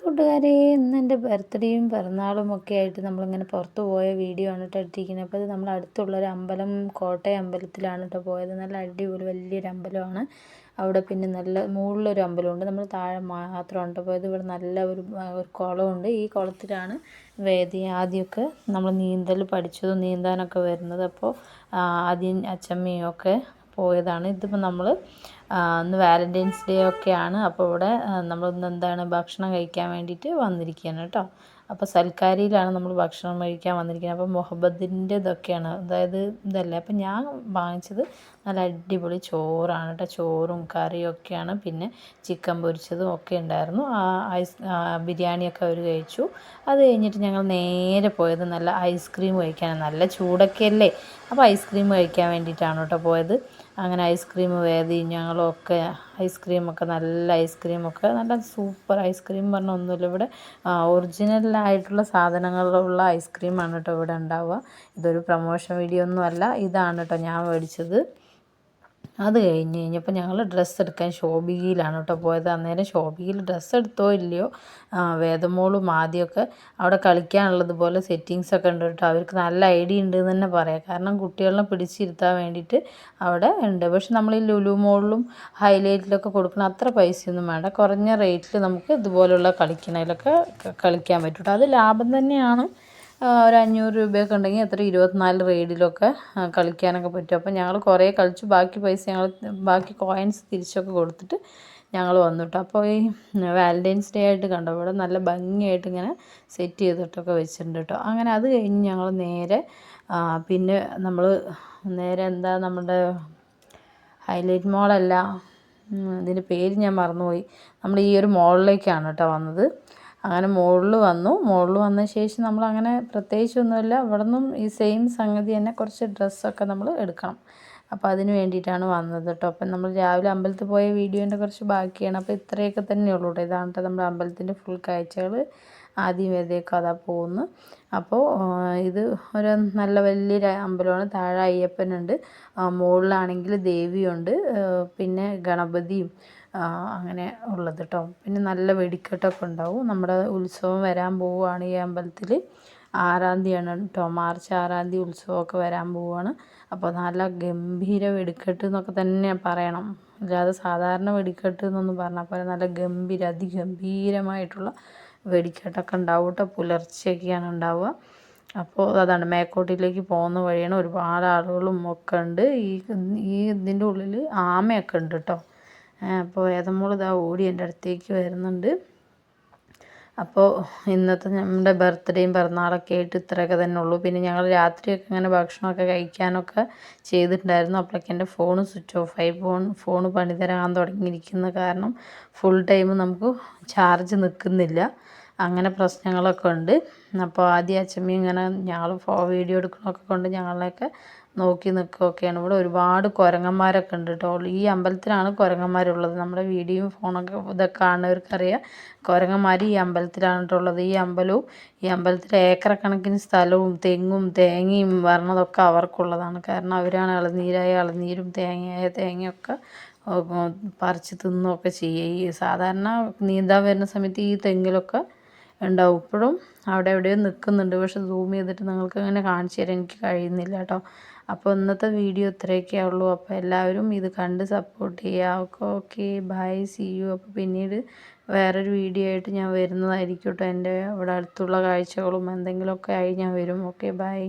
കൂട്ടുകാരെ, ഇന്ന് എൻ്റെ ബർത്ത്ഡേയും പിറന്നാളും ഒക്കെ ആയിട്ട് നമ്മളിങ്ങനെ പുറത്ത് പോയ വീഡിയോ ആണ് കേട്ടോ എടുത്തിരിക്കുന്നത്. അപ്പോൾ ഇത് നമ്മൾ അടുത്തുള്ളൊരു അമ്പലം, കോട്ടയം അമ്പലത്തിലാണ് കേട്ടോ പോയത്. നല്ല അടിപൊളി വലിയൊരു അമ്പലമാണ്. അവിടെ പിന്നെ നല്ല മുകളിലൊരു അമ്പലമുണ്ട്. നമ്മൾ താഴെ മാത്രമാണ് കേട്ടോ പോയത്. ഇവിടെ നല്ല ഒരു കുളമുണ്ട്. ഈ കുളത്തിലാണ് ആദ്യമൊക്കെ നമ്മൾ നീന്തൽ പഠിച്ചതും നീന്താനൊക്കെ വരുന്നത്. അപ്പോൾ ആദ്യം അച്ചമ്മയും ഒക്കെ പോയതാണ്. ഇതിപ്പോൾ നമ്മൾ ഇന്ന് വാലൻറ്റൈൻസ് ഡേ ഒക്കെയാണ്. അപ്പോൾ ഇവിടെ നമ്മളിന്ന് എന്താണ് ഭക്ഷണം കഴിക്കാൻ വേണ്ടിയിട്ട് വന്നിരിക്കുകയാണ് കേട്ടോ. അപ്പോൾ സൽക്കാരിയിലാണ് നമ്മൾ ഭക്ഷണം കഴിക്കാൻ വന്നിരിക്കുന്നത്. അപ്പോൾ മുഹബത്തിൻ്റെ ഇതൊക്കെയാണ്, അതായത് ഇതല്ലേ. അപ്പോൾ ഞാൻ വാങ്ങിച്ചത് നല്ല അടിപൊളി ചോറാണ് കേട്ടോ. ചോറും കറിയും ഒക്കെയാണ്. പിന്നെ ചിക്കൻ പൊരിച്ചതും ഒക്കെ ഉണ്ടായിരുന്നു. ബിരിയാണിയൊക്കെ അവർ കഴിച്ചു. അത് കഴിഞ്ഞിട്ട് ഞങ്ങൾ നേരെ പോയത് നല്ല ഐസ്ക്രീം കഴിക്കാനാണ്. നല്ല ചൂടൊക്കെ അല്ലേ, അപ്പോൾ ഐസ്ക്രീം കഴിക്കാൻ വേണ്ടിയിട്ടാണ് കേട്ടോ പോയത്. അങ്ങനെ ഐസ്ക്രീം ഞങ്ങളൊക്കെ ഐസ്ക്രീമൊക്കെ നല്ല സൂപ്പർ ഐസ്ക്രീം പറഞ്ഞാൽ ഒന്നുമില്ല. ഇവിടെ ഒറിജിനലായിട്ടുള്ള സാധനങ്ങളുള്ള ഐസ്ക്രീമാണ് കേട്ടോ ഇവിടെ ഉണ്ടാവുക. ഇതൊരു പ്രൊമോഷൻ വീഡിയോ ഒന്നും അല്ല. ഇതാണ് കേട്ടോ ഞാൻ മേടിച്ചത്. അത് കഴിഞ്ഞപ്പോൾ ഞങ്ങൾ ഡ്രസ്സ് എടുക്കാൻ ശോഭികയിലാണ് കേട്ടോ പോയത്. അന്നേരം ശോഭികയിൽ ഡ്രസ്സ് എടുത്തോ ഇല്ലയോ, വേദമോളും ആദ്യമൊക്കെ അവിടെ കളിക്കാനുള്ളതുപോലെ സെറ്റിങ്സൊക്കെ ഉണ്ട് കേട്ടോ. അവർക്ക് നല്ല ഐഡിയ ഉണ്ട് എന്ന് തന്നെ പറയാം. കാരണം കുട്ടികളെ പിടിച്ചിരുത്താൻ വേണ്ടിയിട്ട് അവിടെ ഉണ്ട്. പക്ഷെ നമ്മൾ ഈ ലുലു മോളിലും ഹൈലൈറ്റിലൊക്കെ കൊടുക്കുന്ന അത്ര പൈസയൊന്നും വേണ്ട. കുറഞ്ഞ റേറ്റിൽ നമുക്ക് ഇതുപോലുള്ള കളിക്കണതിലൊക്കെ കളിക്കാൻ പറ്റും കേട്ടോ. അത് ലാഭം തന്നെയാണ്. ഒരു 500 രൂപയൊക്കെ ഉണ്ടെങ്കിൽ എത്ര 24 റൈഡിലൊക്കെ കളിക്കാനൊക്കെ പറ്റും. അപ്പോൾ ഞങ്ങൾ കുറേ കളിച്ചു. ബാക്കി കോയിൻസ് തിരിച്ചൊക്കെ കൊടുത്തിട്ട് ഞങ്ങൾ വന്നു കേട്ടോ. അപ്പോൾ ഈ വാലൻറ്റൈൻസ് ഡേ ആയിട്ട് കണ്ടോ, ഇവിടെ നല്ല ഭംഗിയായിട്ട് ഇങ്ങനെ സെറ്റ് ചെയ്തിട്ടൊക്കെ വെച്ചിട്ടുണ്ട് കേട്ടോ. അങ്ങനെ അത് കഴിഞ്ഞ് ഞങ്ങൾ നേരെ പിന്നെ നമ്മൾ നേരെ നമ്മുടെ ഹൈലൈറ്റ് മോളല്ല, ഇതിൻ്റെ പേര് ഞാൻ മറന്നുപോയി. നമ്മൾ ഈ ഒരു മോളിലേക്കാണ് കേട്ടോ വന്നത്. അങ്ങനെ മുകളിൽ വന്ന ശേഷം നമ്മളങ്ങനെ പ്രത്യേകിച്ചൊന്നുമില്ല. ഇവിടെ നിന്നും ഈ സെയിം സംഗതി തന്നെ, കുറച്ച് ഡ്രസ്സൊക്കെ നമ്മൾ എടുക്കണം. അപ്പോൾ അതിന് വേണ്ടിയിട്ടാണ് വന്നത് കേട്ടോ. അപ്പം നമ്മൾ രാവിലെ അമ്പലത്തിൽ പോയ വീഡിയോൻ്റെ കുറച്ച് ബാക്കിയാണ്. അപ്പോൾ ഇത്രയൊക്കെ തന്നെയുള്ളൂ കേട്ടോ. ഇതാണ് കേട്ടോ നമ്മുടെ അമ്പലത്തിൻ്റെ ഫുൾ കാഴ്ചകൾ. ആദ്യം വേദയൊക്കെ അതാ പോകുന്നു. അപ്പോൾ ഇത് ഒരു നല്ല വലിയൊരു അമ്പലമാണ്. താഴെ അയ്യപ്പനുണ്ട്, മുകളിലാണെങ്കിൽ ദേവിയുണ്ട്, പിന്നെ ഗണപതിയും അങ്ങനെ ഉള്ളത് കേട്ടോ. പിന്നെ നല്ല വെടിക്കെട്ടൊക്കെ ഉണ്ടാവും. നമ്മുടെ ഉത്സവം വരാൻ പോവുകയാണ് ഈ അമ്പലത്തിൽ. 6-ാം തീയതിയാണ് കേട്ടോ, മാർച്ച് 6-ാം തീയതി ഉത്സവമൊക്കെ വരാൻ പോവുകയാണ്. അപ്പോൾ നല്ല ഗംഭീര വെടിക്കെട്ട് എന്നൊക്കെ തന്നെ പറയണം. അല്ലാതെ സാധാരണ വെടിക്കെട്ട് എന്നൊന്നും പറഞ്ഞാൽ പോലെ നല്ല അതിഗംഭീരമായിട്ടുള്ള വെടിക്കെട്ടൊക്കെ ഉണ്ടാവും കേട്ടോ. പുലർച്ചെയൊക്കെയാണ് ഉണ്ടാവുക. അപ്പോൾ അതാണ് മേക്കോട്ടിലേക്ക് പോകുന്ന വഴിയാണ്. ഒരുപാട് ആളുകളും ഒക്കെ ഉണ്ട്. ഇതിൻ്റെ ഉള്ളിൽ ആമയൊക്കെ ഉണ്ട് കേട്ടോ. അപ്പോൾ വേദമോൾ ഇതാ ഓടി എൻ്റെ അടുത്തേക്ക് വരുന്നുണ്ട്. അപ്പോൾ ഇന്നത്തെ നമ്മുടെ ബർത്ത്ഡേയും പിറന്നാളൊക്കെ ആയിട്ട് ഇത്രയൊക്കെ തന്നെ ഉള്ളൂ. പിന്നെ ഞങ്ങൾ രാത്രിയൊക്കെ ഇങ്ങനെ ഭക്ഷണമൊക്കെ കഴിക്കാനൊക്കെ ചെയ്തിട്ടുണ്ടായിരുന്നു. അപ്പോഴൊക്കെ എൻ്റെ ഫോൺ സ്വിച്ച് ഓഫായി. ഫോൺ പണി തരാൻ തുടങ്ങിയിരിക്കുന്ന കാരണം ഫുൾ ടൈം നമുക്ക് ചാർജ് നിൽക്കുന്നില്ല. അങ്ങനെ പ്രശ്നങ്ങളൊക്കെ ഉണ്ട്. അപ്പോൾ ആദ്യം അച്ചമ്മ ഇങ്ങനെ ഞങ്ങൾ വീഡിയോ എടുക്കണമൊക്കെ കൊണ്ട് ഞങ്ങളെയൊക്കെ നോക്കി നിൽക്കുകയൊക്കെയാണ്. ഇവിടെ ഒരുപാട് കുരങ്ങന്മാരൊക്കെ ഉണ്ട് കേട്ടോ. ഈ അമ്പലത്തിലാണ് കുരങ്ങന്മാരുള്ളത്. നമ്മുടെ വീഡിയോയും ഫോണൊക്കെ ഇതൊക്കെ കാണുന്നവർക്കറിയാം. കുരങ്ങന്മാർ ഈ അമ്പലത്തിലാണ് കേട്ടോ ഉള്ളത്. ഈ അമ്പലത്തിൽ ഏക്കറക്കണക്കിന് സ്ഥലവും തെങ്ങും തേങ്ങയും വരണതൊക്കെ അവർക്കുള്ളതാണ്. കാരണം അവരാണ് ഇളനീരും തേങ്ങയൊക്കെ പറിച്ച് തിന്നുകയൊക്കെ ചെയ്യുക. ഈ സാധാരണ നീന്താൻ വരുന്ന സമയത്ത് ഈ തെങ്ങിലൊക്കെ ഉണ്ടാവും. ഇപ്പോഴും അവിടെ എവിടെയോ നിൽക്കുന്നുണ്ട്. പക്ഷെ സൂം ചെയ്തിട്ട് നിങ്ങൾക്ക് അങ്ങനെ കാണിച്ചു തരാൻ എനിക്ക് കഴിയുന്നില്ല കേട്ടോ. അപ്പോൾ ഇന്നത്തെ വീഡിയോ ഇത്രയൊക്കെ ഉള്ളൂ. അപ്പോൾ എല്ലാവരും ഇത് കണ്ട് സപ്പോർട്ട് ചെയ്യുക. Okay bye, see you. അപ്പോൾ പിന്നീട് വേറൊരു വീഡിയോ ആയിട്ട് ഞാൻ വരുന്നതായിരിക്കും കേട്ടോ. എൻ്റെ ഇവിടെ അടുത്തുള്ള കാഴ്ചകളും എന്തെങ്കിലുമൊക്കെ ആയി ഞാൻ വരും. Okay bye.